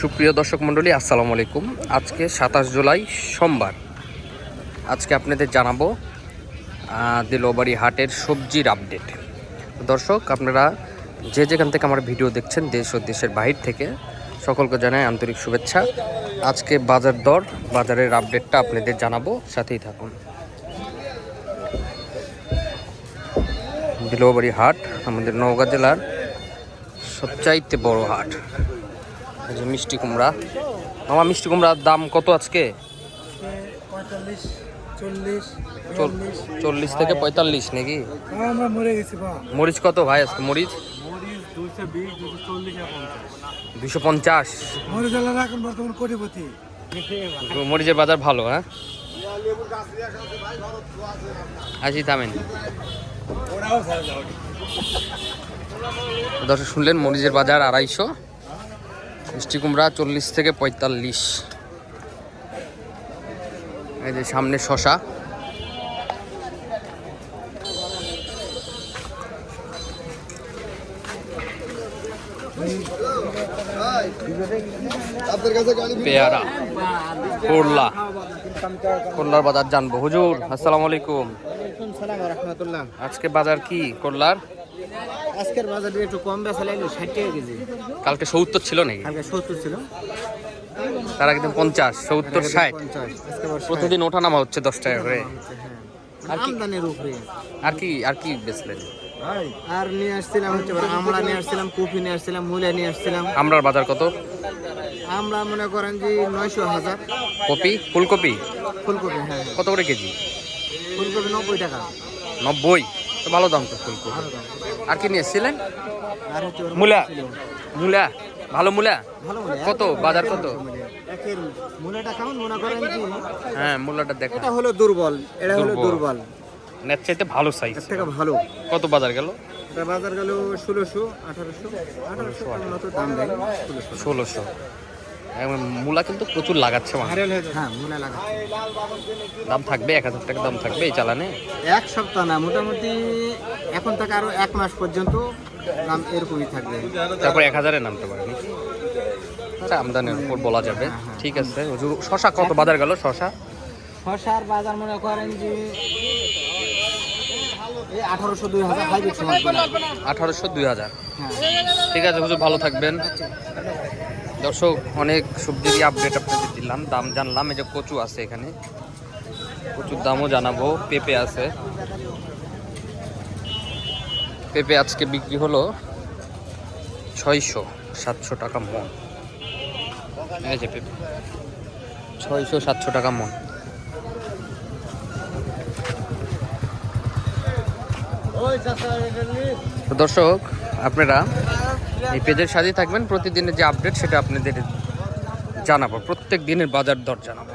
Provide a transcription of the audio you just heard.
সুপ্রিয় দর্শক মণ্ডলী, আসসালামু আলাইকুম। আজকে 27 জুলাই সোমবার। আজকে আপনাদের জানাবো দিলবাড়ি হাটের সবজির আপডেট। দর্শক, আপনারা যে যেখান থেকে আমার ভিডিও দেখছেন, দেশ ও দেশের বাহির থেকে, সকলকে জানাই আন্তরিক শুভেচ্ছা। আজকে বাজার দর, বাজারের আপডেটটা আপনাদের জানাবো, সাথেই থাকুন। দিলবাড়ি হাট আমাদের নওগাঁ জেলার সবচাইতে বড় হাট। এই যে মিষ্টি কুমড়া। মামা, মিষ্টি কুমড়ার দাম কত আজকে? 40 থেকে 45 নাকি? মরিচ কত ভাই আজকে? মরিচ 250। মরিচের বাজার ভালো, হ্যাঁ? আসি, থামেন। দর্শক শুনলেন, মরিচের বাজার 250, মিষ্টি কুমড়া 40 থেকে 45। এই যে সামনে শশা। পেয়ারা, করলা, করলার বাজার জানবো। হুজুর আসসালামু আলাইকুম। আজকে বাজার কি করলার? আজকের বাজারে একটু কম বেচা লাগলো, 60 টাকা কেজি। কালকে 70 ছিল নাকি? কালকে 70 ছিল, তার একদম 50, 70, 60। আজকে প্রতিদিন ওঠানামা হচ্ছে 10 টাকা করে। আর কি আমদানির উপরে। আর কি বেচলেন? আর নিয়ে আসছিলাম হচ্ছে আমরা নিয়ে আসছিলাম, কপি নিয়ে আসছিলাম, মূলা নিয়ে আসছিলাম। আমরার বাজার কত? আমরা মনে করেন যে 900,000। কপি, ফুলকপি ফুলকপি, হ্যাঁ কত করে কেজি? ফুলকপি 90 টাকা। 90? তো ভালো দাম তো ফুলকপি। আর কি নিয়ে এসেছিলেন? আর হচ্ছে মূলা, মূলা ভালো মূলা ভালো মূলা। কত বাজার কত? একের মূলাটা কেমন মনে করেন যে? হ্যাঁ, মূলাটা দেখা। এটা হলো দুর্বল, এটা হলো দুর্বল। নেট চাইতে ভালো সাইজ, এর থেকে ভালো। কত বাজার গেল? এটা বাজার গেল 1600, 1800, 1800 মতো দাম দেয়। 1600। এখন মূলা কিন্তু প্রচুর লাগাচ্ছে মানুষ। হ্যাঁ, মূলা লাগাচ্ছে। দাম থাকবে 1000 টাকা দাম থাকবে এই চালানে? এক সপ্তাহ না, মোটামুটি এখন থেকে আরো 1 মাস পর্যন্ত দাম এরকমই থাকবে। তারপর 1000-এ নামতে পারে নাকি? আচ্ছা, আমদানির উপর বলা যাবে। ঠিক আছে হুজুর, শশা কত বাজার গেল? শশার বাজার মনে করেন যে 1800, 2000 হাইব্রিড সমান। 1800, 2000। হ্যাঁ, ঠিক আছে হুজুর, ভালো থাকবেন। দর্শক, অনেক সবজির আপডেট আপনাদের দিলাম, দাম জানলাম। এই যে কচু আছে এখানে, কচুর দামও জানাবো। পেঁপে আছে, পেঁপে আজকে বিক্রি হলো 600-700 টাকা মন। এই যে পেঁপে 600-700 টাকা মন। তো দর্শক, আপনারা এই পেজের সাথেই থাকবেন। প্রতিদিনের যে আপডেট সেটা আপনাদের জানাবো, প্রত্যেক দিনের বাজার দর জানাবো।